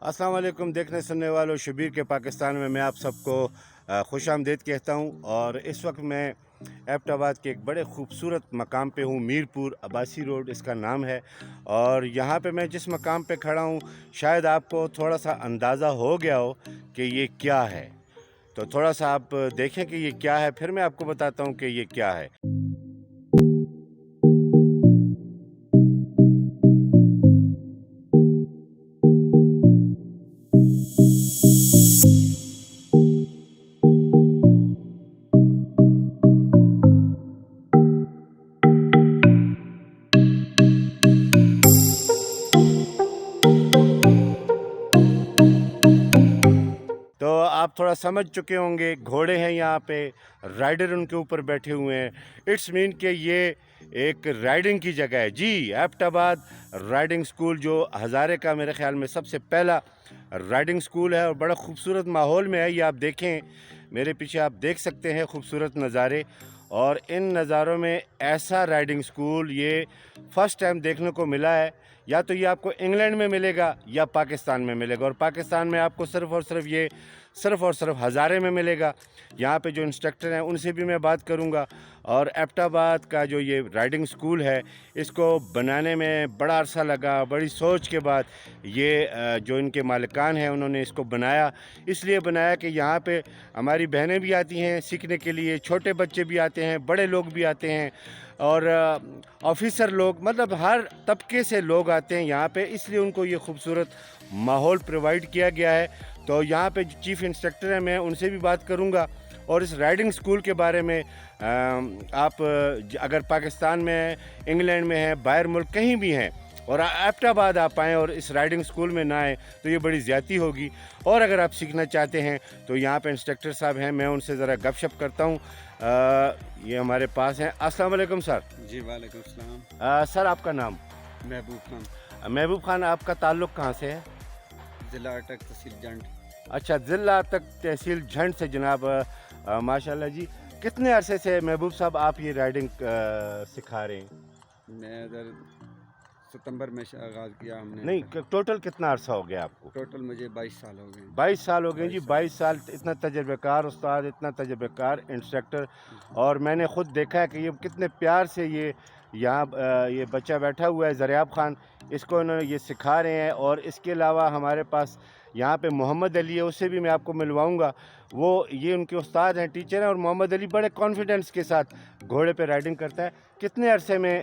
अस्सलाम वालेकुम देखने सुनने वालों, शबीर के पाकिस्तान में मैं आप सबको खुशामदीद कहता हूँ। और इस वक्त मैं एबटाबाद के एक बड़े ख़ूबसूरत मकाम पे हूँ। मीरपुर अब्बासी रोड इसका नाम है। और यहाँ पे मैं जिस मकाम पे खड़ा हूँ, शायद आपको थोड़ा सा अंदाज़ा हो गया हो कि ये क्या है। तो थोड़ा सा आप देखें कि ये क्या है, फिर मैं आपको बताता हूँ कि ये क्या है। तो आप थोड़ा समझ चुके होंगे, घोड़े हैं यहाँ पे, राइडर उनके ऊपर बैठे हुए हैं। इट्स मीन कि ये एक राइडिंग की जगह है। जी, एबटाबाद राइडिंग स्कूल जो हज़ारे का मेरे ख़्याल में सबसे पहला राइडिंग स्कूल है और बड़ा खूबसूरत माहौल में है। ये आप देखें, मेरे पीछे आप देख सकते हैं खूबसूरत नज़ारे। और इन नज़ारों में ऐसा राइडिंग स्कूल ये फ़र्स्ट टाइम देखने को मिला है। या तो ये आपको इंग्लैंड में मिलेगा या पाकिस्तान में मिलेगा। और पाकिस्तान में आपको सिर्फ़ और सिर्फ हज़ारे में मिलेगा। यहाँ पे जो इंस्ट्रक्टर हैं उनसे भी मैं बात करूँगा। और एबटाबाद का जो ये राइडिंग स्कूल है, इसको बनाने में बड़ा अरसा लगा। बड़ी सोच के बाद ये जो इनके मालिकान हैं उन्होंने इसको बनाया। इसलिए बनाया कि यहाँ पे हमारी बहनें भी आती हैं सीखने के लिए, छोटे बच्चे भी आते हैं, बड़े लोग भी आते हैं और ऑफिसर लोग, मतलब हर तबके से लोग आते हैं यहाँ पे। इसलिए उनको ये खूबसूरत माहौल प्रोवाइड किया गया है। तो यहाँ पे जो चीफ़ इंस्ट्रक्टर हैं, मैं उनसे भी बात करूँगा और इस राइडिंग स्कूल के बारे में आप अगर पाकिस्तान में हैं, इंग्लैंड में हैं, बाहर मुल्क कहीं भी हैं और एबटाबाद आप आएँ और इस राइडिंग स्कूल में ना आएँ तो ये बड़ी ज़्यादती होगी। और अगर आप सीखना चाहते हैं तो यहाँ पे इंस्ट्रक्टर साहब हैं, मैं उनसे ज़रा गपशप करता हूँ। ये हमारे पास हैं। अस्सलाम वालेकुम सर। जी वालेकुम सलाम। सर आपका नाम? महबूब खान। महबूब खान, आपका ताल्लुक़ कहाँ से है? ज़िला अटक तहसील जंड। अच्छा, ज़िला तक तहसील झंड से जनाब। माशाल्लाह जी। कितने अरसे से महबूब साहब आप ये राइडिंग सिखा रहे हैं? मैं इधर सितंबर में आगाज़ किया हमने। नहीं, टोटल कितना अरसा हो गया आपको? टोटल मुझे 22 साल हो गए। 22 साल हो गए जी। 22 22 साल, इतना तजर्बेकार उस्ताद, इतना तजर्बेकार इंस्ट्रक्टर। और मैंने ख़ुद देखा है कि ये कितने प्यार से ये यहाँ ये बच्चा बैठा हुआ है ज़रियाब ख़ान, इसको इन्होंने ये सिखा रहे हैं। और इसके अलावा हमारे पास यहाँ पे मोहम्मद अली है, उससे भी मैं आपको मिलवाऊँगा। वो ये उनके उस्ताद हैं, टीचर हैं। और मोहम्मद अली बड़े कॉन्फिडेंस के साथ घोड़े पे राइडिंग करता है। कितने अरसे में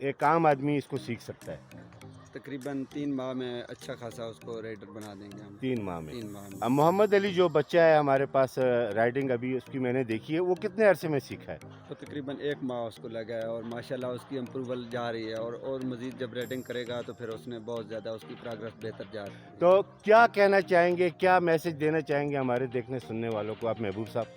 एक आम आदमी इसको सीख सकता है? तकरीबन 3 माह में अच्छा खासा उसको राइडर बना देंगे हम। 3 माह में। 3 माह में। अब मोहम्मद अली जो बच्चा है हमारे पास, राइडिंग अभी उसकी मैंने देखी है, वो कितने अरसे में सीखा है? तो तकरीबन 1 माह उसको लगा है और माशाल्लाह उसकी अप्रूवल जा रही है। और मज़ीद जब राइडिंग करेगा तो फिर उसने बहुत ज़्यादा उसकी प्रोग्रेस बेहतर जा रही है। तो क्या कहना चाहेंगे, क्या मैसेज देना चाहेंगे हमारे देखने सुनने वालों को आप महबूब साहब?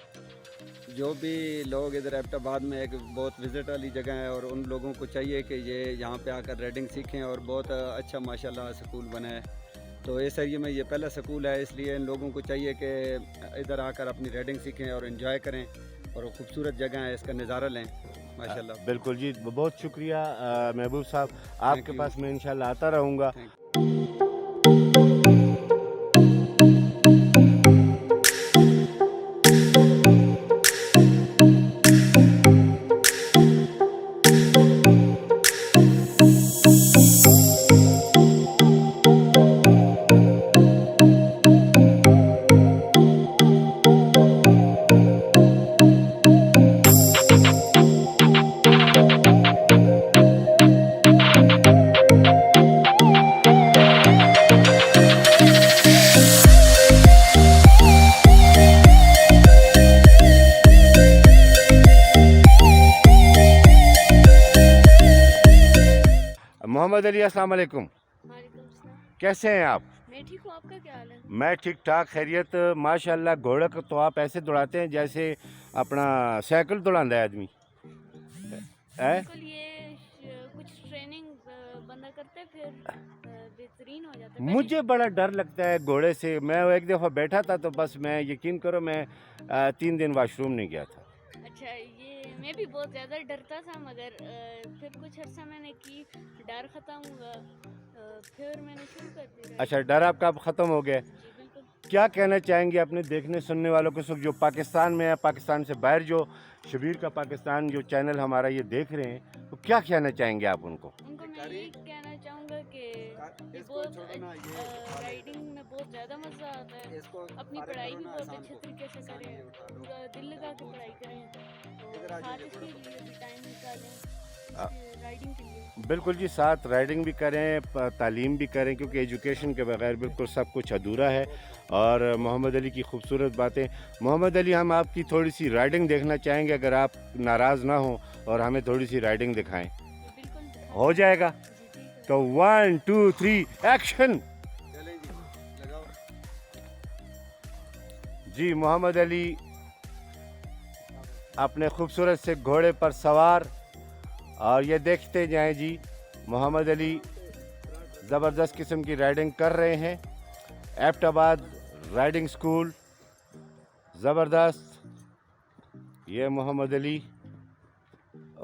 जो भी लोग इधर एबटाबाद में एक बहुत विज़िट वाली जगह है और उन लोगों को चाहिए कि ये यहाँ पे आकर राइडिंग सीखें। और बहुत अच्छा माशाल्लाह स्कूल बना है। तो इस एरिया में ये पहला स्कूल है, इसलिए इन लोगों को चाहिए कि इधर आकर अपनी राइडिंग सीखें और एंजॉय करें। और खूबसूरत जगह है, इसका नज़ारा लें माशाल्लाह। बिल्कुल जी, बहुत शुक्रिया महबूब साहब। आपके पास मैं इंशाल्लाह आता रहूँगा। मोहम्मद अली, अस्सलाम वालेकुम। वालेकुम सलाम। कैसे हैं आप? मैं ठीक हूँ, आपका क्या हाल है? मैं ठीक ठाक, खैरियत माशाल्लाह। घोड़े को तो आप ऐसे दौड़ाते हैं जैसे अपना साइकिल दौड़ाता है आदमी है। बिल्कुल, ये कुछ ट्रेनिंग बंदा करते हैं फिर बेहतरीन हो जाता है। मुझे बड़ा डर लगता है घोड़े से। मैं एक दफ़ा बैठा था तो बस, मैं यकीन करो, मैं 3 दिन वाशरूम नहीं गया था। अच्छा, ये मैं भी बहुत ज़्यादा डरता था, मगर फिर कुछ अर्सा मैंने की, डर ख़त्म हुआ। फिर मैंने शुरू कर दी अच्छा, डर आपका अब ख़त्म हो गया है। जी बिल्कुल। क्या कहना चाहेंगे अपने देखने सुनने वालों को, सब जो पाकिस्तान में है, पाकिस्तान से बाहर जो शबीर का पाकिस्तान जो चैनल हमारा ये देख रहे हैं, तो क्या कहना चाहेंगे आप उनको? उनको मैं यही कहना चाहूँगा कि ये इसको बहुत छोड़ो ना, ये राइडिंग में बहुत ज़्यादा मज़ा आता है। इसको अपनी फारिग पढ़ाई करो भी ना, बहुत आसान अच्छे को। तरीके से आसान करें, ये उठा लो। पूरा दिल लगा के पढ़ाई करें, तो इधर आ साथ जाइए इसके थोड़ा। लिए भी टाइम निकालें आ- राइडिंग के लिए। बिल्कुल जी, साथ राइडिंग भी करें, तालीम भी करें, क्योंकि एजुकेशन के बगैर बिल्कुल सब कुछ अधूरा है। और मोहम्मद अली की खूबसूरत बातें। मोहम्मद अली, हम आपकी थोड़ी सी राइडिंग देखना चाहेंगे, अगर आप नाराज़ ना हो और हमें थोड़ी सी राइडिंग दिखाएं, तो बिल्कुल हो जाएगा? जी ठीक है। तो 1 2 3 एक्शन। चलें जी, लगाओ। जी, मोहम्मद अली अपने खूबसूरत से घोड़े पर सवार, और ये देखते जाएं जी, मोहम्मद अली ज़बरदस्त किस्म की राइडिंग कर रहे हैं। एबटाबाद राइडिंग स्कूल, ज़बरदस्त। ये मोहम्मद अली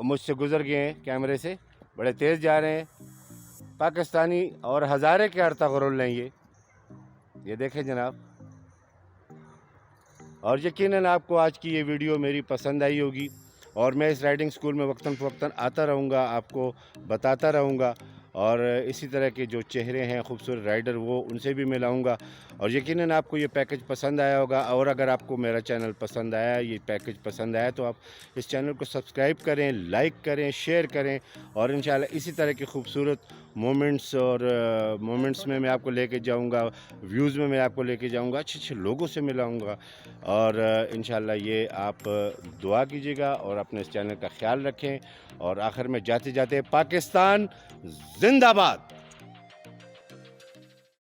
मुझसे गुज़र गए हैं कैमरे से, बड़े तेज़ जा रहे हैं। पाकिस्तानी और हज़ारे के अर्तगरुल हैं ये देखें जनाब। और यकीनन आपको आज की ये वीडियो मेरी पसंद आई होगी, और मैं इस राइडिंग स्कूल में वक्तन फ़वक्तन आता रहूँगा, आपको बताता रहूँगा, और इसी तरह के जो चेहरे हैं खूबसूरत राइडर, वो उनसे भी मिलाऊँगा। और यकीनन आपको ये पैकेज पसंद आया होगा। और अगर आपको मेरा चैनल पसंद आया, ये पैकेज पसंद आया, तो आप इस चैनल को सब्सक्राइब करें, लाइक करें, शेयर करें, और इंशाल्लाह इसी तरह की खूबसूरत मोमेंट्स और मोमेंट्स में मैं आपको लेके जाऊंगा, व्यूज़ में मैं आपको लेके जाऊंगा, अच्छे अच्छे लोगों से मिलाऊंगा। और इंशाल्लाह ये आप दुआ कीजिएगा और अपने इस चैनल का ख्याल रखें। और आखिर में जाते जाते, पाकिस्तान जिंदाबाद।